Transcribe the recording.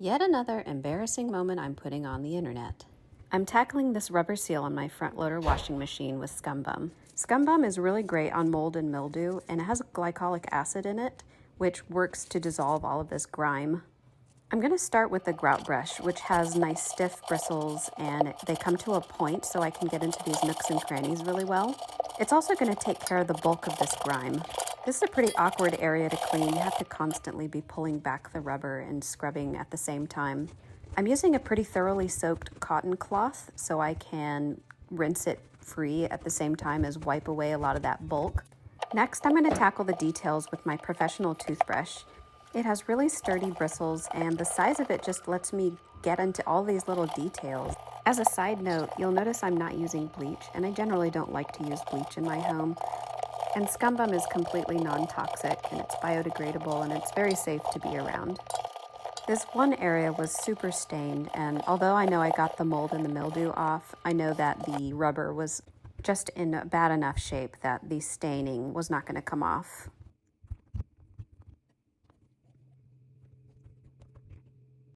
Yet another embarrassing moment I'm putting on the internet. I'm tackling this rubber seal on my front loader washing machine with Scum Bum. Scum Bum is really great on mold and mildew, and it has glycolic acid in it, which works to dissolve all of this grime. I'm going to start with the Grout brush, which has nice stiff bristles, and they come to a point so I can get into these nooks and crannies really well. It's also going to take care of the bulk of this grime. This is a pretty awkward area to clean. You have to constantly be pulling back the rubber and scrubbing at the same time. I'm using a pretty thoroughly soaked cotton cloth so I can rinse it free at the same time as wipe away a lot of that bulk. Next, I'm going to tackle the details with my professional toothbrush. It has really sturdy bristles, and the size of it just lets me get into all these little details. As a side note, you'll notice I'm not using bleach, and I generally don't like to use bleach in my home. And Scum Bum is completely non-toxic, and it's biodegradable, and it's very safe to be around. This one area was super stained, and although I know I got the mold and the mildew off, I know that the rubber was just in bad enough shape that the staining was not going to come off.